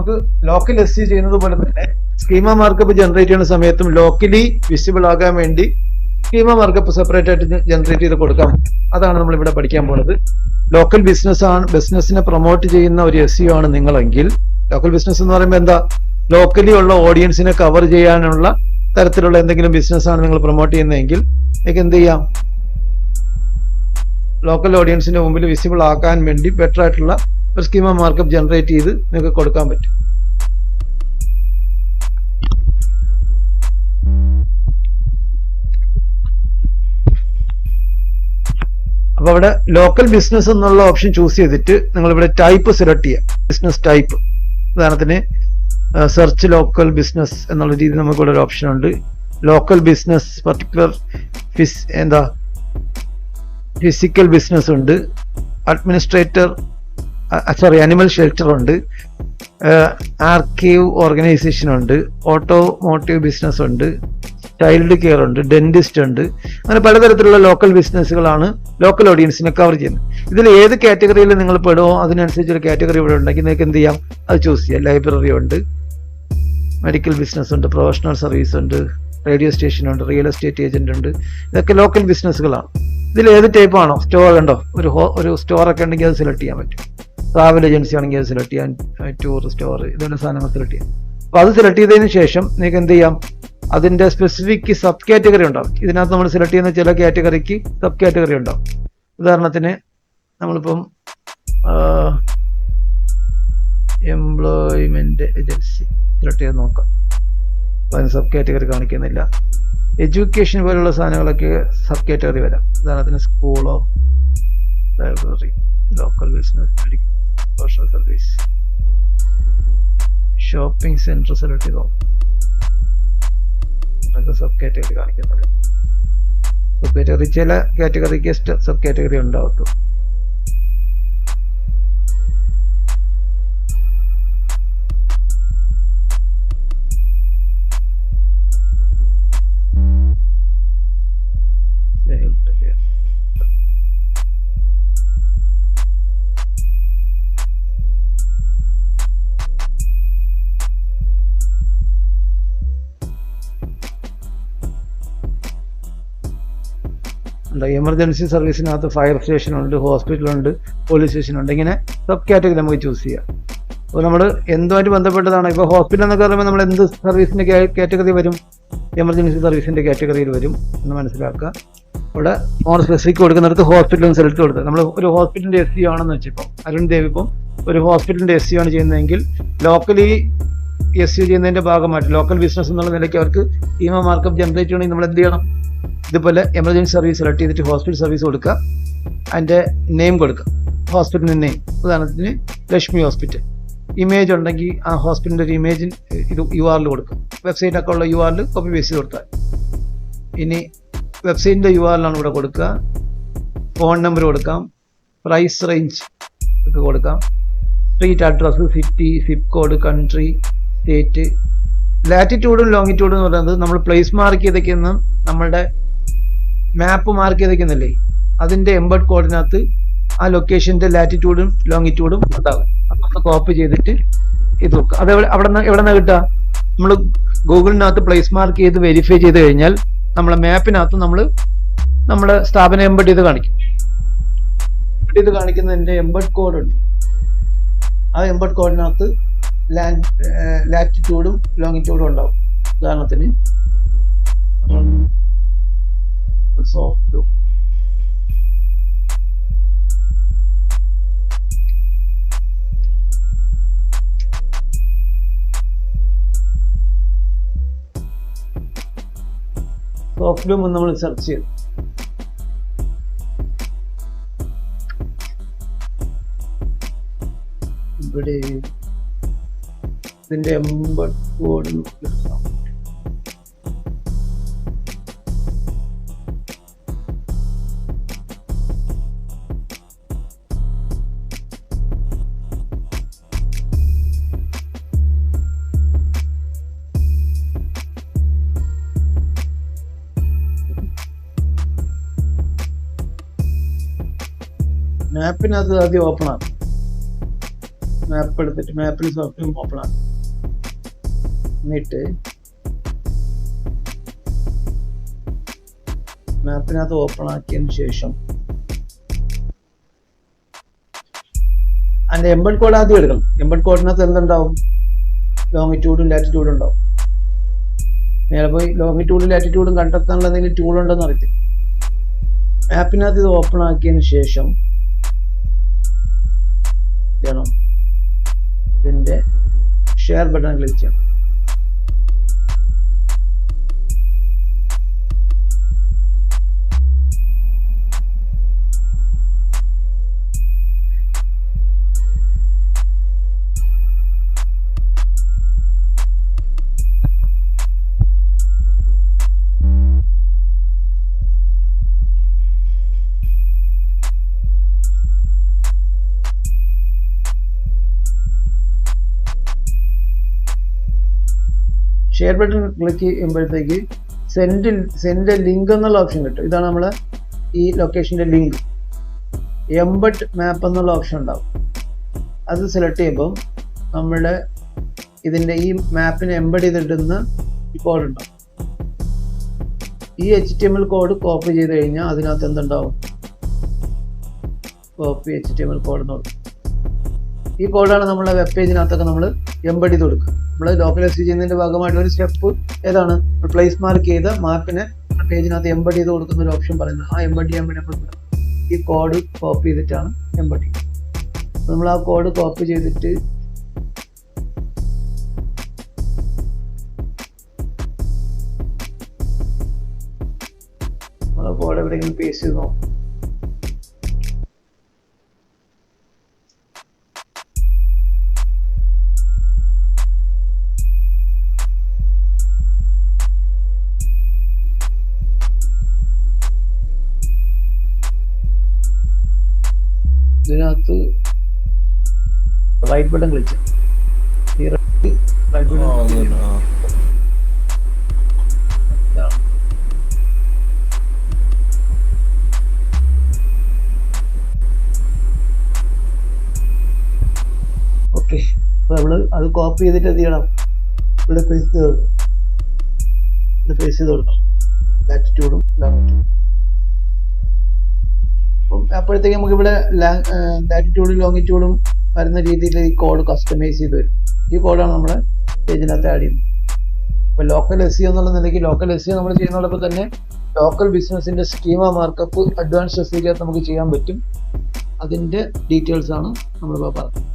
നമുക്ക് local SEO ചെയ്യുന്നത് പോലെ തന്നെ സ്കീമ മാർക്കപ്പ് ജനറേറ്റ് ചെയ്യുന്ന സമയത്തും ലോക്കലി വിസിബിൾ ആകാൻ വേണ്ടി സ്കീമ മാർക്കപ്പ് സെപ്പറേറ്റ് ആയിട്ട് ജനറേറ്റ് ചെയ്ത് കൊടുക്കാം. അതാണ് നമ്മൾ ഇവിടെ പഠിക്കാൻ പോകുന്നത്. ലോക്കൽ ബിസിനസ്സിനെ പ്രൊമോട്ട് ചെയ്യുന്ന ഒരു SEO ആണ് നിങ്ങളെങ്കിൽ, ലോക്കൽ ബിസിനസ് എന്ന് പറയുമ്പോൾ എന്താ, ലോക്കലി ഉള്ള ഓഡിയൻസിനെ കവർ ചെയ്യാനുള്ള തരത്തിലുള്ള എന്തെങ്കിലും ബിസിനസ് ആണ് നിങ്ങൾ പ്രൊമോട്ട് ചെയ്യുന്നതെങ്കിൽ നിങ്ങൾക്ക് എന്ത് ചെയ്യാം, ലോക്കൽ ഓഡിയൻസിന്റെ മുമ്പിൽ വിസിബിൾ ആക്കാൻ വേണ്ടി ബെറ്റർ ആയിട്ടുള്ള ഒരു സ്കീമ മാർക്കപ്പ് ജനറേറ്റ് ചെയ്ത് നിങ്ങൾക്ക് കൊടുക്കാൻ പറ്റും. അപ്പൊ അവിടെ ലോക്കൽ ബിസിനസ് എന്നുള്ള ഓപ്ഷൻ ചൂസ് ചെയ്തിട്ട് നിങ്ങൾ ഇവിടെ ടൈപ്പ് സെലക്ട് ചെയ്യുക, ബിസിനസ് ടൈപ്പ്. ഉദാഹരണത്തിന് സെർച്ച് ലോക്കൽ ബിസിനസ് എന്നുള്ള രീതിയിൽ നമുക്കിവിടെ ഒരു ഓപ്ഷൻ ഉണ്ട്. Local business, particular physical business ഉണ്ട്, അഡ്മിനിസ്ട്രേറ്റർ അനിമൽ ഷെൽട്ടർ ഉണ്ട്, ആർക്കൈവ് ഓർഗനൈസേഷൻ ഉണ്ട്, ഓട്ടോമോട്ടീവ് ബിസിനസ് ഉണ്ട്, ചൈൽഡ് കെയർ ഉണ്ട്, ഡെന്റിസ്റ്റ് ഉണ്ട്. അങ്ങനെ പലതരത്തിലുള്ള ലോക്കൽ ബിസിനസ്സുകളാണ് ലോക്കൽ ഓഡിയൻസിനെ കവർ ചെയ്യുന്നത്. ഇതിൽ ഏത് കാറ്റഗറിയിൽ നിങ്ങൾ പെടുമോ അതിനനുസരിച്ച് ഒരു കാറ്റഗറി ഇവിടെ ഉണ്ടെങ്കിൽ നിങ്ങൾക്ക് എന്ത് ചെയ്യാം, അത് ചൂസ് ചെയ്യാം. ലൈബ്രറി ഉണ്ട്, മെഡിക്കൽ ബിസിനസ് ഉണ്ട്, പ്രൊഫഷണൽ സർവീസ് ഉണ്ട്, റേഡിയോ സ്റ്റേഷൻ ഉണ്ട്, റിയൽ എസ്റ്റേറ്റ് ഏജന്റ് ഉണ്ട്. ഇതൊക്കെ ലോക്കൽ ബിസിനസ്സുകളാണ്. ഇതിൽ ഏത് ടൈപ്പ് ആണോ, സ്റ്റോർ ഉണ്ടോ, ഒരു സ്റ്റോറൊക്കെ ഉണ്ടെങ്കിൽ അത് സെലക്ട് ചെയ്യാൻ പറ്റും. ട്രാവൽ ഏജൻസി ആണെങ്കിൽ അത് സെലക്ട് ചെയ്യാൻ, ടൂർ സ്റ്റോർ, ഇതുപോലെ സാധനങ്ങൾ സെലക്ട് ചെയ്യാം. അപ്പൊ അത് സെലക്ട് ചെയ്തതിന് ശേഷം നിങ്ങൾക്ക് എന്ത് ചെയ്യാം, അതിന്റെ സ്പെസിഫിക് സബ് കാറ്റഗറി ഉണ്ടാവും. ഇതിനകത്ത് നമ്മൾ സെലക്ട് ചെയ്യുന്ന ചില കാറ്റഗറിക്ക് സബ് കാറ്റഗറി ഉണ്ടാവും. ഉദാഹരണത്തിന് നമ്മളിപ്പം എംപ്ലോയ്മെന്റ് ഏജൻസി സെലക്ട് ചെയ്ത് നോക്കാം. അപ്പൊ അതിന് സബ് കാറ്റഗറി കാണിക്കുന്നില്ല. എഡ്യൂക്കേഷൻ പോലുള്ള സാധനങ്ങളൊക്കെ സബ് കാറ്റഗറി വരാം. ഉദാഹരണത്തിന് സ്കൂളോ, library, local business, medical, social service, shopping centre select ചെയ്തോ, സബ് കാറ്റഗറി കാണിക്കുന്നുണ്ട്. സബ് കാറ്റഗറി ചില കാറ്റഗറിക്ക് സബ് കാറ്റഗറി ഉണ്ടാവത്തു. എമർജൻസി സർവീസിനകത്ത് ഫയർ സ്റ്റേഷൻ ഉണ്ട്, ഹോസ്പിറ്റലുണ്ട്, പോലീസ് സ്റ്റേഷൻ ഉണ്ട്. ഇങ്ങനെ സബ് കാറ്റഗറി നമുക്ക് ചൂസ് ചെയ്യാം. അപ്പോൾ നമ്മൾ എന്തുമായിട്ട് ബന്ധപ്പെട്ടതാണ്, ഇപ്പോൾ ഹോസ്പിറ്റൽ എന്നൊക്കെ പറയുമ്പോൾ നമ്മൾ എന്ത് സർവീസിന്റെ കാറ്റഗറി വരും, എമർജൻസി സർവീസിന്റെ കാറ്റഗറിയിൽ വരും എന്ന് മനസ്സിലാക്കുക. ഇവിടെ മോർ സ്പെസിഫിക് കൊടുക്കുന്നിടത്ത് ഹോസ്പിറ്റലും സെലക്ട് കൊടുത്തത്. നമ്മൾ ഒരു ഹോസ്പിറ്റലിന്റെ SEO ആണെന്ന് വെച്ചിപ്പോൾ അരുൺ ദേവ് ഇപ്പം ഒരു ഹോസ്പിറ്റലിന്റെ SEO ആണ് ചെയ്യുന്നതെങ്കിൽ ലോക്കലി SEO ചെയ്യുന്നതിന്റെ ഭാഗമായിട്ട് ലോക്കൽ ബിസിനസ് എന്നുള്ള നിലയ്ക്ക് അവർക്ക് സ്കീമ മാർക്കപ്പ് ജനറേറ്റ് ചെയ്യണമെങ്കിൽ നമ്മൾ എന്ത് ചെയ്യണം, ഇതുപോലെ എമർജൻസി സർവീസ് സെലക്ട് ചെയ്തിട്ട് ഹോസ്പിറ്റൽ സർവീസ് കൊടുക്കുക, അതിന്റെ നെയിം കൊടുക്കുക, ഹോസ്പിറ്റലിന്റെ നെയിം. ഉദാഹരണത്തിന് ലക്ഷ്മി ഹോസ്പിറ്റൽ. ഇമേജ് ഉണ്ടെങ്കിൽ ആ ഹോസ്പിറ്റലിന്റെ ഒരു ഇമേജ് ഇത് URL കൊടുക്കുക. വെബ്സൈറ്റൊക്കെ ഉള്ള URL കോപ്പി പേസ്റ്റ് ചെയ്ത് കൊടുത്താൽ. ഇനി വെബ്സൈറ്റിന്റെ URL ആണ് ഇവിടെ കൊടുക്കുക. ഫോൺ നമ്പർ കൊടുക്കാം, പ്രൈസ് റേഞ്ച് ഒക്കെ കൊടുക്കാം, street address, city, zip code, country, state. ലാറ്റിറ്റ്യൂഡും ലോങ്ങിറ്റ്യൂഡും എന്ന് പറയുന്നത് നമ്മൾ പ്ലേസ് മാർക്ക് ചെയ്തേക്കുന്ന നമ്മളുടെ മാപ്പ് മാർക്ക് ചെയ്തേക്കുന്നില്ലേ, അതിന്റെ എംബഡ് കോഡിനകത്ത് ആ ലൊക്കേഷന്റെ ലാറ്റിറ്റ്യൂഡും ലോങ്ങിറ്റ്യൂഡും ഉണ്ടാകും. അത് നമ്മൾ കോപ്പി ചെയ്തിട്ട് ഇത് നോക്കുക. അത് എവിടെ നിന്ന് കിട്ടുക, നമ്മൾ ഗൂഗിളിനകത്ത് പ്ലേസ് മാർക്ക് ചെയ്ത് വെരിഫൈ ചെയ്ത് കഴിഞ്ഞാൽ നമ്മളെ മാപ്പിനകത്ത് നമ്മുടെ സ്ഥാപനം എംബഡ് ചെയ്ത് കാണിക്കും. ഇത് കാണിക്കുന്നതിന്റെ എംബഡ് കോഡ് ഉണ്ട്. ആ എംബഡ് കോഡിനകത്ത് ലാറ്റിറ്റ്യൂഡും ലോങ്ങിറ്റ്യൂഡും ഉണ്ടാവും. ഉദാഹരണത്തിന് സോഫ്റ്റ്വെയർ നമ്മൾ സെർച്ച് ചെയ്തു. ഇവിടെ ഇതിന്റെ എംബഡ് കോഡ് മാപ്പിനകത്ത് ആദ്യം ഓപ്പൺ ആകും. മാപ്പ് എടുത്തിട്ട് മാപ്പിൽ സോഫ്റ്റ്വെയർ ഓപ്പൺ ആണ്. എന്നിട്ട് മാപ്പിനകത്ത് ഓപ്പൺ ആക്കിയതിന് ശേഷം അതിന്റെ എംബഡ് കോഡ് ആദ്യം എടുക്കണം. എംബഡ് കോഡിനകത്ത് എന്തുണ്ടാവും? ലോങ്ങിറ്റ്യൂഡും ലാറ്റിറ്റ്യൂഡും ഉണ്ടാവും. നേരെ പോയി ലോങ്ങിറ്റ്യൂഡും ലാറ്റിറ്റ്യൂഡും കണ്ടെത്താനുള്ള എന്തെങ്കിലും ടൂൾ ഉണ്ടെന്ന് അറിയത്തില്ല. മാപ്പിനകത്ത് ഇത് ഓപ്പൺ ആക്കിയതിന് ശേഷം ചെയ്യണം, ഇതിന്റെ ഷെയർ ബട്ടൺ ക്ലിക്ക് ചെയ്യണം. ഷെയർ ബട്ടൺ ക്ലിക്ക് ചെയ്യുമ്പോഴത്തേക്ക് സെൻഡ് ലിങ്ക് എന്നുള്ള ഓപ്ഷൻ കിട്ടും. ഇതാണ് നമ്മളെ ഈ ലൊക്കേഷൻ്റെ ലിങ്ക്. എംബഡ് മാപ്പ് എന്നുള്ള ഓപ്ഷൻ ഉണ്ടാവും. അത് സെലക്ട് ചെയ്യുമ്പോൾ നമ്മുടെ ഇതിൻ്റെ ഈ മാപ്പിനെ എംബഡ് ചെയ്തിടുന്ന കോഡ് ഉണ്ടാവും. ഈ HTML കോഡ് കോപ്പി ചെയ്ത് കഴിഞ്ഞാൽ അതിനകത്ത് എന്തുണ്ടാവും? കോപ്പി HTML കോഡ് എന്ന് കൊടുക്കും. ഈ കോഡാണ് നമ്മളെ വെബ് പേജിനകത്തൊക്കെ നമ്മൾ എംബഡ് ചെയ്ത് കൊടുക്കുക. നമ്മൾ ലോക്കലൈസ് ചെയ്യുന്നതിന്റെ ഭാഗമായിട്ട് ഒരു സ്റ്റെപ്പ് ഏതാണ്? പ്ലേസ് മാർക്ക് ചെയ്ത മാപ്പിനെ പേജിനകത്ത് എംബഡ് ചെയ്ത് കൊടുക്കുന്ന ഒരു ഓപ്ഷൻ പറയുന്നത്. ആ എംബഡ് ചെയ്യാൻ വേണ്ടി നമ്മൾ ഈ കോഡ് കോപ്പി ചെയ്തിട്ടാണ് എംബഡ് ചെയ്യുന്നത്. നമ്മൾ ആ കോഡ് കോപ്പി ചെയ്തിട്ട് കോഡ് എവിടെയെങ്കിലും പേസ്റ്റ് ചെയ്ത് നോക്കും. ഇതിനകത്ത് റൈറ്റ് ബട്ടൺ ക്ലിക്ക് ഓക്കെ. അപ്പൊ നമ്മള് അത് കോപ്പി ചെയ്തിട്ട് എന്ത് ചെയ്യണം? ഇവിടെ പേസ്റ്റ് ചെയ്ത് കൊടുക്കണം ലാറ്റിറ്റ്യൂഡും ലോങ്ങിറ്റ്യൂഡും. അപ്പോഴത്തേക്ക് നമുക്ക് ഇവിടെ ലാറ്റിറ്റ്യൂഡും ലോങ്ങിറ്റ്യൂഡും വരുന്ന രീതിയിൽ ഈ കോഡ് കസ്റ്റമൈസ് ചെയ്ത് വരും. ഈ കോഡാണ് നമ്മുടെ പേജിനകത്ത് ആഡ് ചെയ്യുന്നത്. ഇപ്പോൾ ലോക്കൽ SEO എന്നുള്ള നിലയ്ക്ക് ലോക്കൽ SEO നമ്മൾ ചെയ്യുന്നതോടൊപ്പം തന്നെ ലോക്കൽ ബിസിനസിന്റെ സ്കീമ മാർക്കപ്പ് അഡ്വാൻസ് SEO നമുക്ക് ചെയ്യാൻ പറ്റും. അതിന്റെ ഡീറ്റെയിൽസ് ആണ് നമ്മളിപ്പോൾ പറഞ്ഞത്.